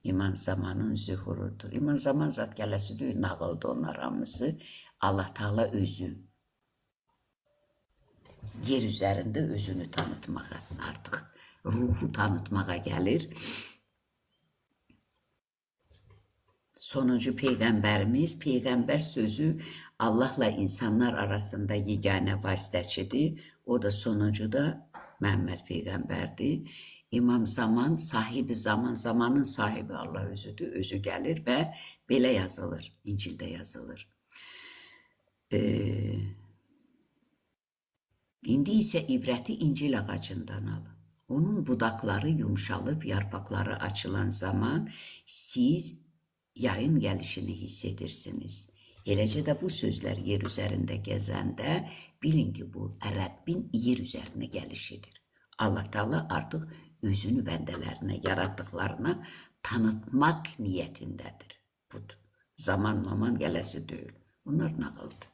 İman zamanın zühurudur. İman zaman zat gələsi deyil, nağıldı onlar hamısı. Allah Teala özü yer üzərində özünü tanıtmağa, artıq ruhu tanıtmağa gəlir. Sonuncu peyğəmbərimiz, peyğəmbər sözü Allahla insanlar arasında yeganə vasitəçidir. O da sonuncu da Məhəmməd peyğəmbərdir. İmam zaman, sahibi zaman, zamanın sahibi Allah özüdür. Özü gəlir və belə yazılır, İncildə yazılır. İndi isə ibrəti İncil ağacından alın. Onun budaqları yumşalıb, yarpaqları açılan zaman siz yayın gəlişini hiss edirsiniz. Eləcə də bu sözlər yer üzərində gəzəndə bilin ki, bu Rəbbin yer üzərinə gəlişidir. Allah Teala artıq özünü bəndələrinə, yaratdıqlarına tanıtmaq niyyətindədir. Budur. Zaman gələsi deyil. Bunlar nağıldır.